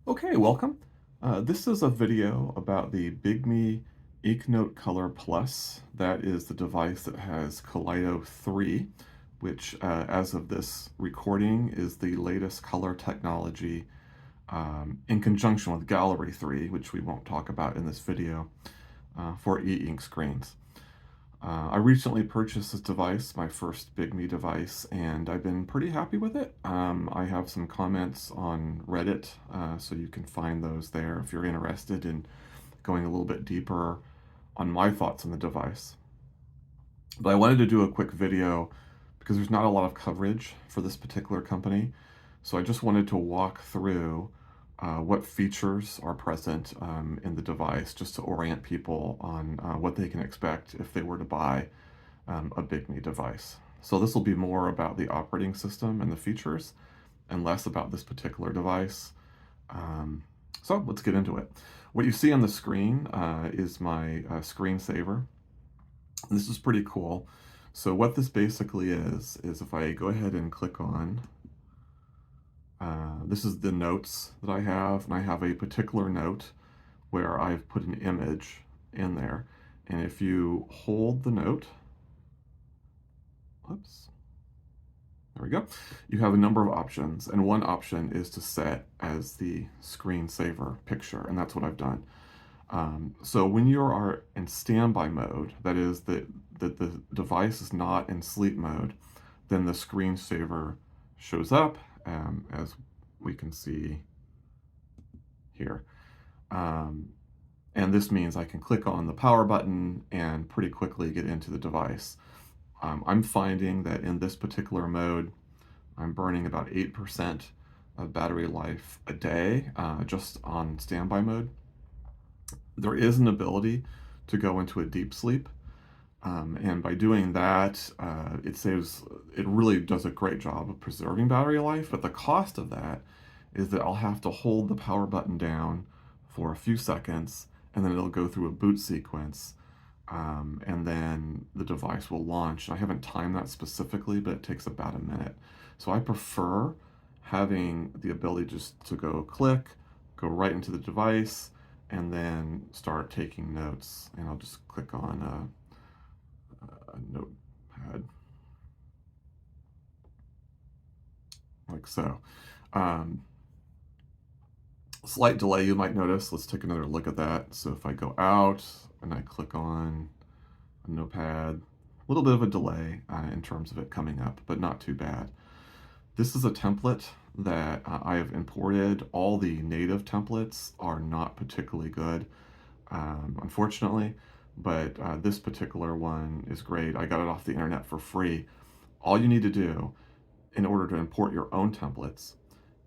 Okay, welcome. This is a video about the Bigme Inknote Color Plus. That is the device that has Kaleido 3, which as of this recording is the latest color technology in conjunction with Gallery 3, which we won't talk about in this video, for e-ink screens. I recently purchased this device, my first Bigme device, and I've been pretty happy with it. I have some comments on Reddit, so you can find those there if you're interested in going a little bit deeper on my thoughts on the device. But I wanted to do a quick video because there's not a lot of coverage for this particular company. So I just wanted to walk through what features are present in the device just to orient people on what they can expect if they were to buy a Bigme device. So this will be more about the operating system and the features and less about this particular device. So let's get into it. What you see on the screen is my screensaver. This is pretty cool. So what this basically is if I go ahead and click on, this is the notes that I have, and I have a particular note where I've put an image in there. And if you hold the note, oops, there we go, you have a number of options. And one option is to set as the screensaver picture, and that's what I've done. So when you are in standby mode, that is that the device is not in sleep mode, then the screensaver shows up, as we can see here. And this means I can click on the power button and pretty quickly get into the device. I'm finding that in this particular mode, I'm burning about 8% of battery life a day just on standby mode. There is an ability to go into a deep sleep. And by doing that, it really does a great job of preserving battery life. But the cost of that is that I'll have to hold the power button down for a few seconds, and then it'll go through a boot sequence. And then the device will launch. I haven't timed that specifically, but it takes about a minute. So I prefer having the ability just to go click, go right into the device, and then start taking notes. And I'll just click on a notepad like so. Um, Slight delay you might notice. Let's take another look at that. So if I go out and I click on a notepad, a little bit of a delay in terms of it coming up, but not too bad. This is a template that I have imported. All the native templates are not particularly good, unfortunately, but this particular one is great. I got it off the internet for free. All you need to do in order to import your own templates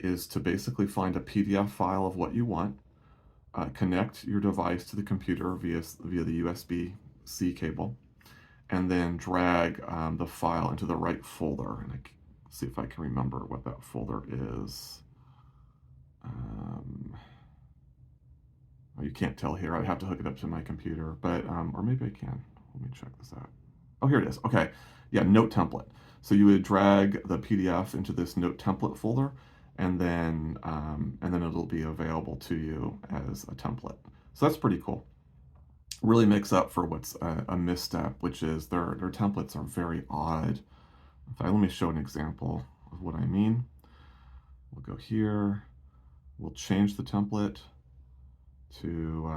is to basically find a PDF file of what you want, connect your device to the computer via the USB-C cable, and then drag the file into the right folder. And see if I can remember what that folder is. You can't tell here. I have to hook it up to my computer, but or maybe I can. Let me check this out. Oh, here it is. Okay, yeah, note template. So you would drag the PDF into this note template folder, and then it'll be available to you as a template. So that's pretty cool. Really makes up for what's a misstep, which is their templates are very odd. In fact, let me show an example of what I mean. We'll go here. We'll change the template to,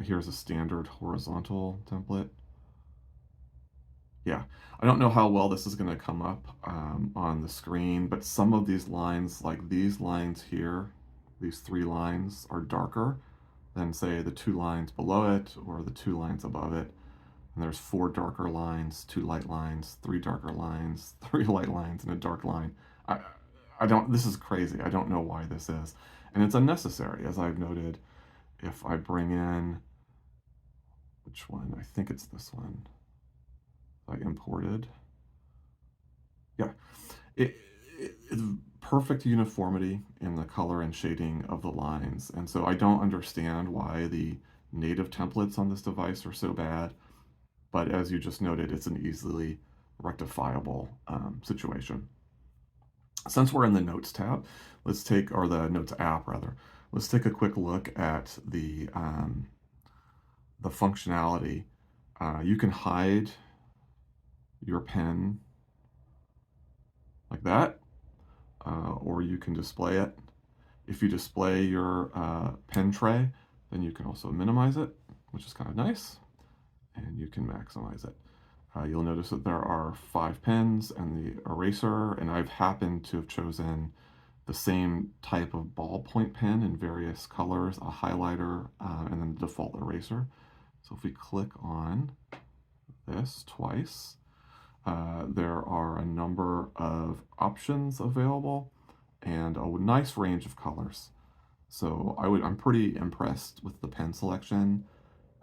here's a standard horizontal template. Yeah, I don't know how well this is going to come up on the screen, but some of these lines, like these lines here, these three lines are darker than, say, the two lines below it or the two lines above it. And there's four darker lines, two light lines, three darker lines, three light lines, and a dark line. I don't, this is crazy. I don't know why this is. And it's unnecessary, as I've noted. If I bring in, which one? I think it's this one. I imported. Yeah, it's perfect uniformity in the color and shading of the lines. And so I don't understand why the native templates on this device are so bad. But as you just noted, it's an easily rectifiable situation. Since we're in the Notes tab, or the Notes app rather, Let's take a quick look at the functionality. You can hide your pen like that, or you can display it. If you display your pen tray, then you can also minimize it, which is kind of nice, and you can maximize it. You'll notice that there are 5 pens and the eraser, and I've happened to have chosen the same type of ballpoint pen in various colors, a highlighter, and then the default eraser. So if we click on this twice, there are a number of options available and a nice range of colors. So I'm pretty impressed with the pen selection,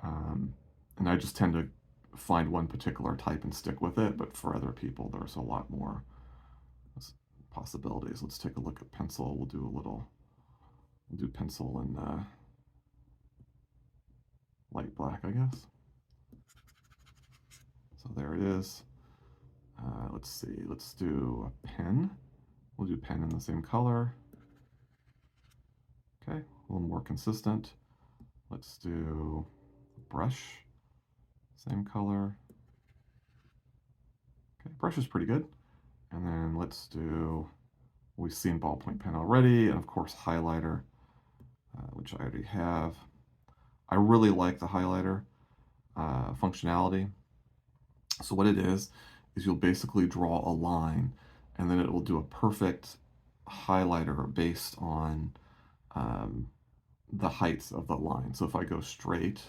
and I just tend to find one particular type and stick with it. But for other people, there's a lot more possibilities. Let's take a look at pencil. We'll do pencil in light black, I guess. So there it is. Let's see. Let's do a pen. We'll do pen in the same color. Okay, a little more consistent. Let's do brush, same color. Okay, brush is pretty good. And then let's do, we've seen ballpoint pen already, and of course highlighter, which I already have. I really like the highlighter functionality. So what it is you'll basically draw a line, and then it will do a perfect highlighter based on the heights of the line. So if I go straight,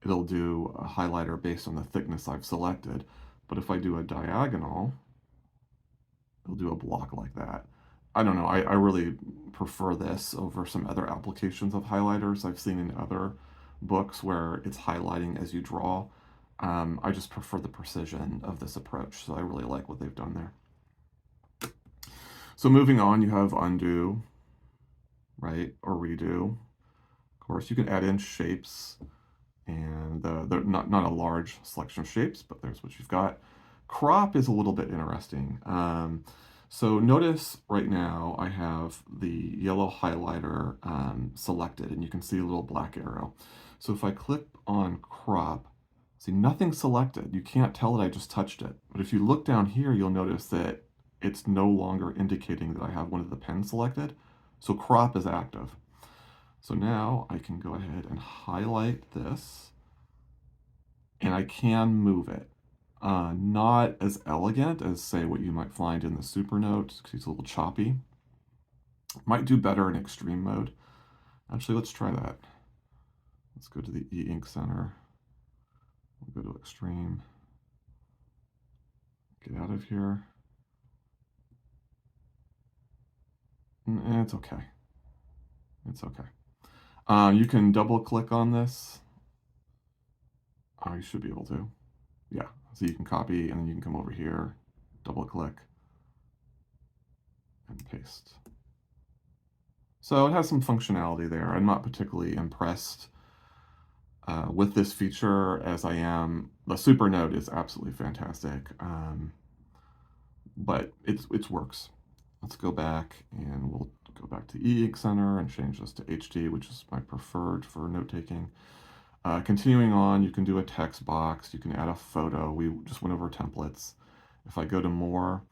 it'll do a highlighter based on the thickness I've selected. But if I do a diagonal, it'll do a block like that. I don't know. I really prefer this over some other applications of highlighters I've seen in other books where it's highlighting as you draw. I just prefer the precision of this approach, so I really like what they've done there. So moving on, you have undo, right, or redo. Of course, you can add in shapes, and they're not a large selection of shapes, but there's what you've got. Crop is a little bit interesting. So notice right now I have the yellow highlighter selected, and you can see a little black arrow. So if I click on crop, see nothing selected. You can't tell that I just touched it. But if you look down here, you'll notice that it's no longer indicating that I have one of the pens selected. So crop is active. So now I can go ahead and highlight this, and I can move it. Not as elegant as, say, what you might find in the Supernote, because it's a little choppy. Might do better in extreme mode. Actually, let's try that. Let's go to the E-Ink Center. We'll go to extreme. Get out of here. It's okay. It's okay. You can double click on this. Oh, you should be able to. Yeah, so you can copy, and then you can come over here, double click, and paste. So it has some functionality there. I'm not particularly impressed with this feature as I am. The Supernote is absolutely fantastic, but it works. Let's go back, and we'll go back to E-Ink Center and change this to HD, which is my preferred for note-taking. Continuing on, you can do a text box, you can add a photo. We just went over templates. If I go to more,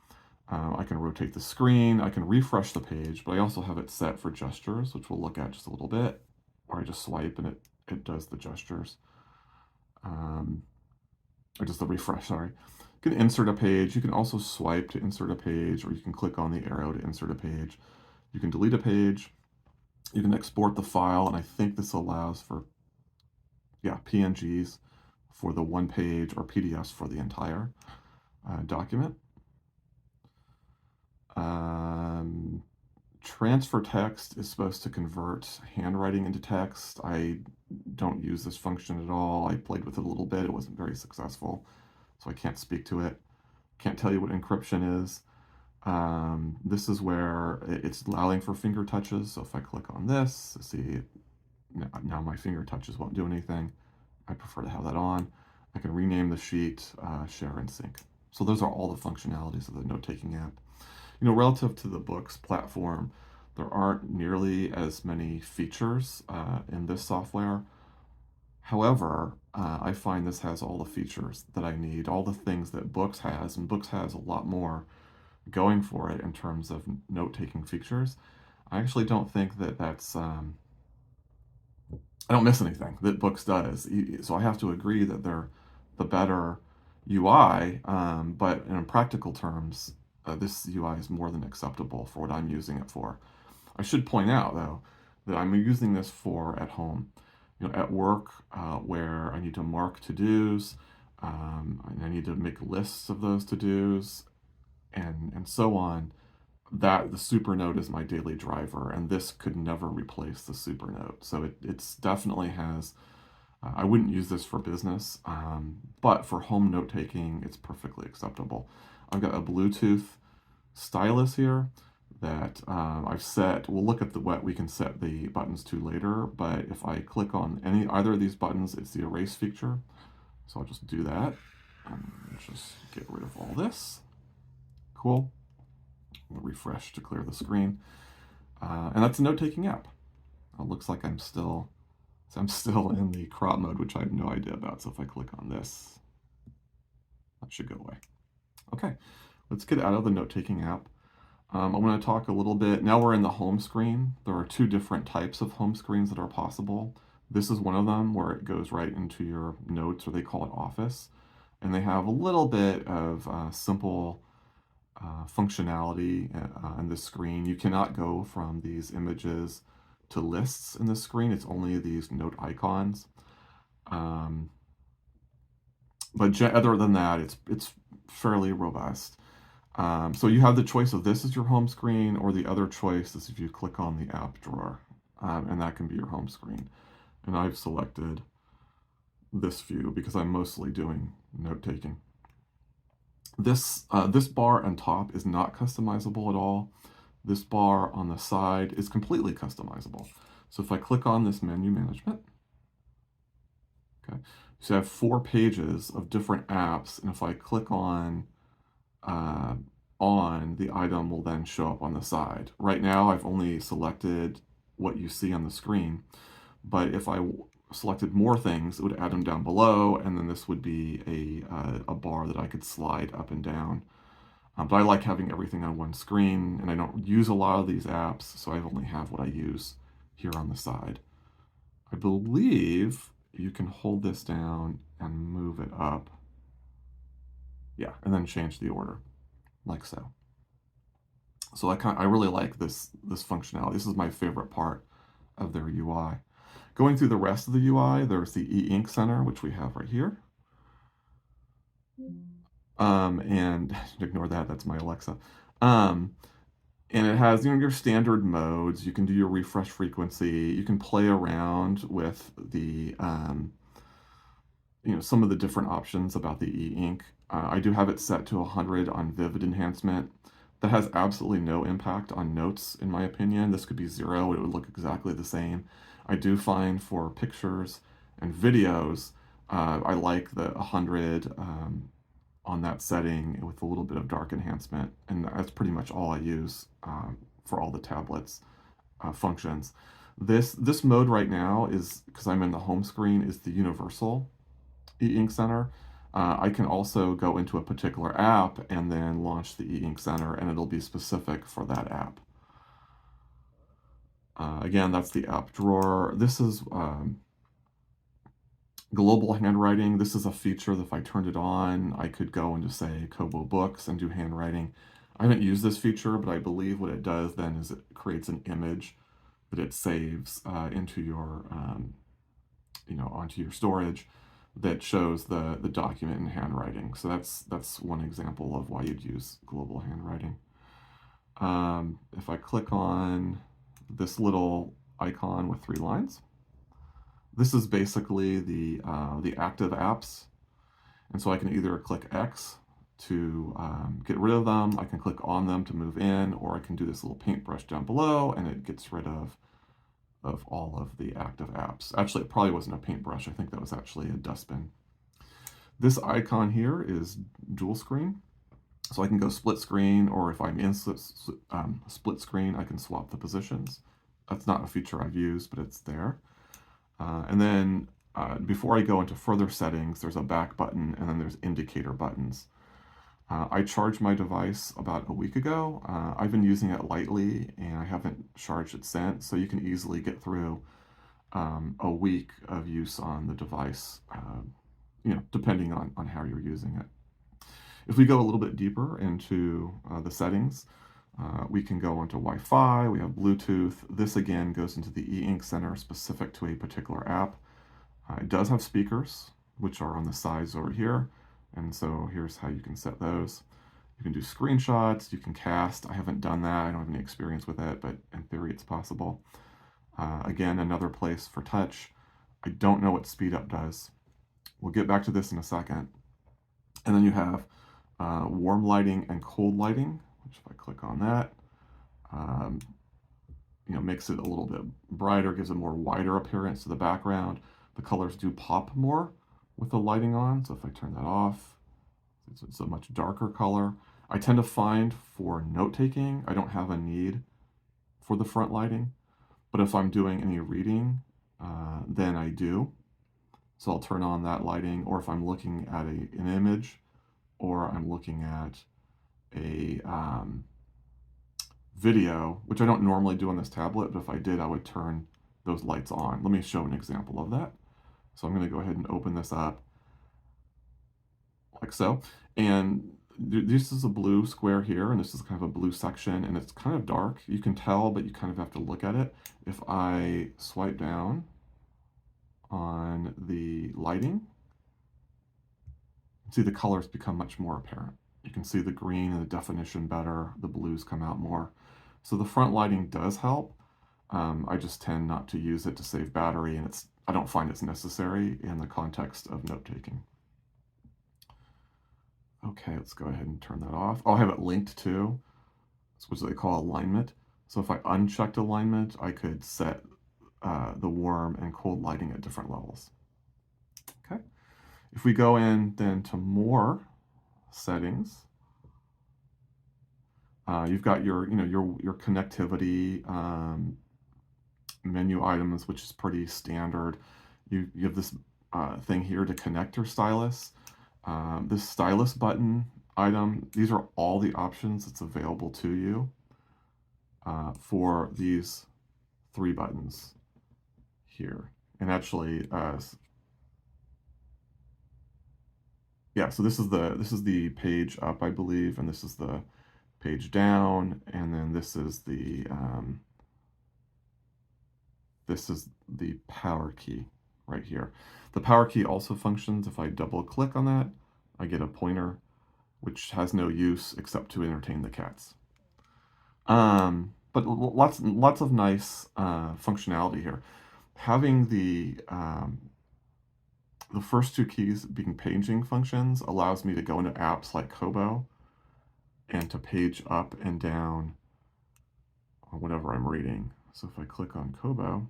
I can rotate the screen, I can refresh the page, but I also have it set for gestures, which we'll look at just a little bit, where I just swipe and it does the gestures. Or just the refresh, sorry. You can insert a page, you can also swipe to insert a page, or you can click on the arrow to insert a page. You can delete a page, you can export the file, and I think this allows for PNGs for the one page, or PDFs for the entire document. Transfer text is supposed to convert handwriting into text. I don't use this function at all. I played with it a little bit. It wasn't very successful, so I can't speak to it. Can't tell you what encryption is. This is where it's allowing for finger touches. So if I click on this, see, now my finger touches won't do anything. I prefer to have that on. I can rename the sheet, share and sync. So those are all the functionalities of the note-taking app. Relative to the book's platform, There aren't nearly as many features in this software. However, I find this has all the features that I need, all the things that Books has, and Books has a lot more going for it in terms of note-taking features. I actually don't think that I don't miss anything that Books does. So I have to agree that they're the better UI, but in practical terms, this UI is more than acceptable for what I'm using it for. I should point out, though, that I'm using this for at home. At work, where I need to mark to-dos, and I need to make lists of those to-dos, and so on. That the Supernote is my daily driver, and this could never replace the Supernote. So it's definitely has. I wouldn't use this for business, but for home note taking, it's perfectly acceptable. I've got a Bluetooth stylus here that I've set. We'll look at what we can set the buttons to later, but if I click on either of these buttons, it's the erase feature. So I'll just do that. Just get rid of all this. Cool. We'll refresh to clear the screen. And that's a note-taking app. It looks like I'm still in the crop mode, which I have no idea about. So if I click on this, that should go away. Okay, let's get out of the note-taking app. I'm going to talk a little bit. Now we're in the home screen. There are two different types of home screens that are possible. This is one of them where it goes right into your notes, or they call it Office. And they have a little bit of simple functionality on the screen. You cannot go from these images to lists in the screen. It's only these note icons. But other than that, it's fairly robust. So you have the choice of this as your home screen, or the other choice is if you click on the app drawer, and that can be your home screen. And I've selected this view because I'm mostly doing note taking. This bar on top is not customizable at all. This bar on the side is completely customizable. So if I click on this menu management, okay, so I have 4 pages of different apps, and if I click on, the item will then show up on the side. Right now, I've only selected what you see on the screen, but if I selected more things, it would add them down below, and then this would be a bar that I could slide up and down. But I like having everything on one screen, and I don't use a lot of these apps, so I only have what I use here on the side. I believe you can hold this down and move it up. Yeah, and then change the order, like so. So I really like this functionality. This is my favorite part of their UI. Going through the rest of the UI, there's the e-ink center, which we have right here. And ignore that, that's my Alexa. And it has your standard modes. You can do your refresh frequency. You can play around with the some of the different options about the e-ink. I do have it set to 100 on vivid enhancement. That has absolutely no impact on notes, in my opinion. This could be 0. It would look exactly the same. I do find for pictures and videos, I like the 100 on that setting with a little bit of dark enhancement, and that's pretty much all I use for all the tablets functions. This mode right now is, because I'm in the home screen, is the universal e-ink center. I can also go into a particular app and then launch the e-ink center, and it'll be specific for that app. Again, that's the app drawer. This is global handwriting. This is a feature that if I turned it on, I could go into, say, Kobo Books and do handwriting. I haven't used this feature, but I believe what it does then is it creates an image that it saves into your, onto your storage that shows the document in handwriting. So that's one example of why you'd use global handwriting. If I click on this little icon with 3 lines, this is basically the active apps, and so I can either click X to get rid of them, I can click on them to move in, or I can do this little paintbrush down below, and it gets rid of all of the active apps. Actually, it probably wasn't a paintbrush. I think that was actually a dustbin. This icon here is dual screen. So I can go split screen, or if I'm in split screen, I can swap the positions. That's not a feature I've used, but it's there. And then before I go into further settings, there's a back button, and then there's indicator buttons. I charged my device about a week ago. I've been using it lightly, and I haven't charged it since, so you can easily get through a week of use on the device, depending on how you're using it. If we go a little bit deeper into the settings, we can go into Wi-Fi, we have Bluetooth. This again goes into the e-ink center specific to a particular app. It does have speakers, which are on the sides over here. And so here's how you can set those. You can do screenshots, you can cast. I haven't done that, I don't have any experience with it, but in theory it's possible. Again, another place for touch. I don't know what speed up does. We'll get back to this in a second. And then you have warm lighting and cold lighting, which if I click on that, um, makes it a little bit brighter, gives a more wider appearance to the background. The colors do pop more with the lighting on, so if I turn that off, it's a much darker color. I tend to find for note-taking, I don't have a need for the front lighting, but if I'm doing any reading, then I do. So I'll turn on that lighting, or if I'm looking at an image, or I'm looking at a video, which I don't normally do on this tablet, but if I did, I would turn those lights on. Let me show an example of that. So I'm going to go ahead and open this up like so. And this is a blue square here, and this is kind of a blue section, and it's kind of dark. You can tell, but you kind of have to look at it. If I swipe down on the lighting, see the colors become much more apparent. You can see the green and the definition better, the blues come out more. So the front lighting does help. I just tend not to use it to save battery, and I don't find it's necessary in the context of note-taking. Okay, let's go ahead and turn that off. I'll have it linked to, which they call alignment. So if I unchecked alignment, I could set the warm and cold lighting at different levels. Okay. If we go in then to more settings, you've got your connectivity menu items, which is pretty standard. You have this thing here to connect your stylus. This stylus button item, these are all the options that's available to you for these 3 buttons here. And actually, yeah, so this is the page up, I believe, and this is the page down, and then this is the power key right here. The power key also functions. If I double click on that, I get a pointer, which has no use except to entertain the cats. But lots of nice functionality here. Having the first 2 keys being paging functions allows me to go into apps like Kobo and to page up and down whatever I'm reading. So if I click on Kobo,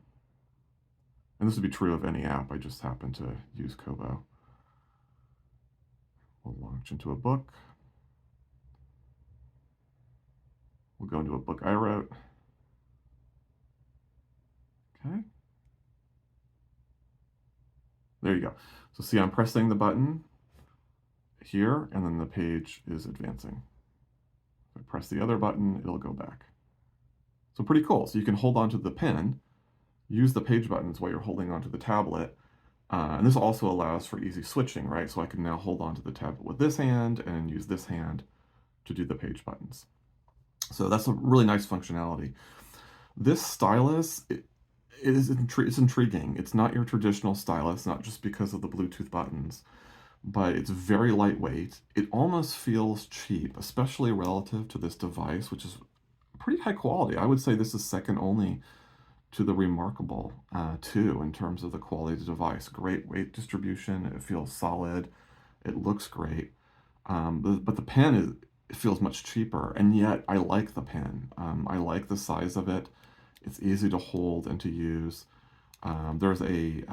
and this would be true of any app, I just happen to use Kobo. We'll launch into a book. We'll go into a book I wrote. Okay. There you go. So see, I'm pressing the button here, and then the page is advancing. If I press the other button, it'll go back. So pretty cool. So you can hold onto the pen, use the page buttons while you're holding onto the tablet. And this also allows for easy switching, right? So I can now hold onto the tablet with this hand and use this hand to do the page buttons. So that's a really nice functionality. This stylus, it's intriguing. It's not your traditional stylus, not just because of the Bluetooth buttons, but it's very lightweight. It almost feels cheap, especially relative to this device, which is pretty high quality. I would say this is second only to the Remarkable 2 in terms of the quality of the device. Great weight distribution. It feels solid. It looks great. But the pen it feels much cheaper, and yet I like the pen. I like the size of it. It's easy to hold and to use. There's a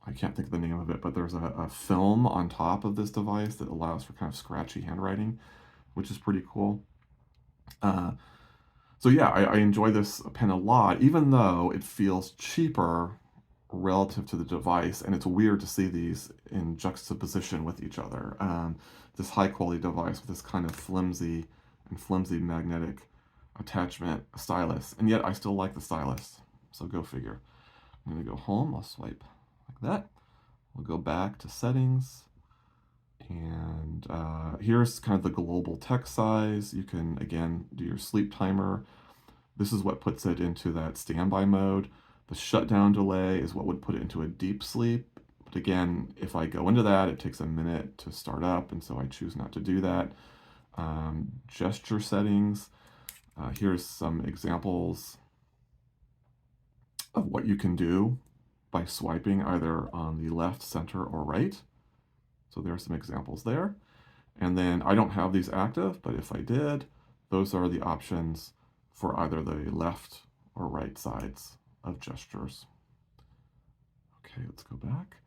I can't think of the name of it, but there's a film on top of this device that allows for kind of scratchy handwriting, which is pretty cool. Uh, so yeah, I enjoy this pen a lot, even though it feels cheaper relative to the device, and it's weird to see these in juxtaposition with each other. This high quality device with this kind of flimsy magnetic attachment stylus, and yet I still like the stylus. So go figure. I'm gonna go home. I'll swipe like that. We'll go back to settings, and here's kind of the global text size. You can again do your sleep timer. This is what puts it into that standby mode. The shutdown delay is what would put it into a deep sleep. But again, if I go into that, it takes a minute to start up, and so I choose not to do that. Gesture settings. Here's some examples of what you can do by swiping either on the left, center, or right. So there are some examples there. And then I don't have these active, but if I did, those are the options for either the left or right sides of gestures. Okay, let's go back.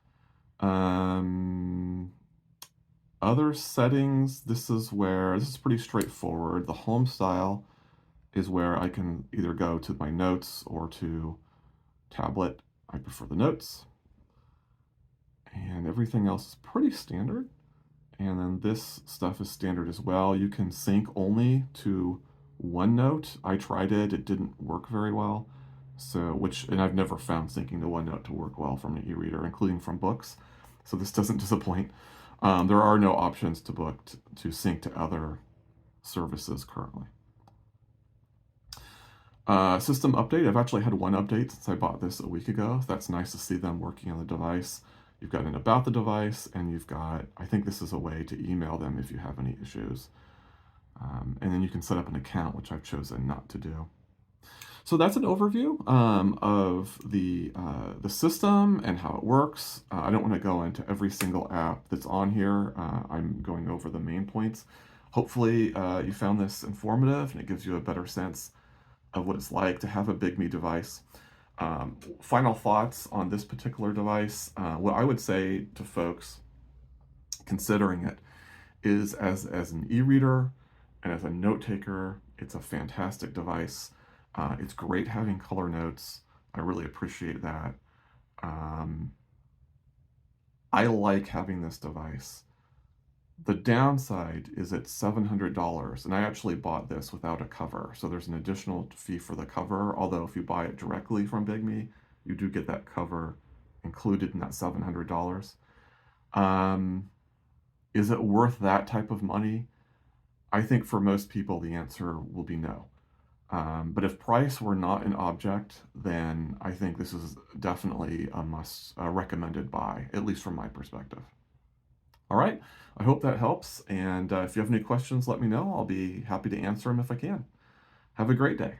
Other settings, this is pretty straightforward. The home style is where I can either go to my notes or to tablet. I prefer the notes. And everything else is pretty standard. And then this stuff is standard as well. You can sync only to OneNote. I tried it, it didn't work very well. And I've never found syncing to OneNote to work well from an e-reader, including from books. So this doesn't disappoint. There are no options to sync to other services currently. System update. I've actually had one update since I bought this a week ago. That's nice to see them working on the device. You've got an about the device, and you've got, I think this is a way to email them if you have any issues. And then you can set up an account, which I've chosen not to do. So that's an overview of the system and how it works. I don't want to go into every single app that's on here. I'm going over the main points. Hopefully you found this informative and it gives you a better sense of what it's like to have a Bigme device. Final thoughts on this particular device. What I would say to folks considering it is as an e-reader and as a note taker, it's a fantastic device. It's great having color notes. I really appreciate that. I like having this device. The downside is it's $700, and I actually bought this without a cover, so there's an additional fee for the cover, although if you buy it directly from Bigme, you do get that cover included in that $700. Is it worth that type of money? I think for most people the answer will be no. But if price were not an object, then I think this is definitely a recommended buy, at least from my perspective. All right, I hope that helps. And if you have any questions, let me know. I'll be happy to answer them if I can. Have a great day.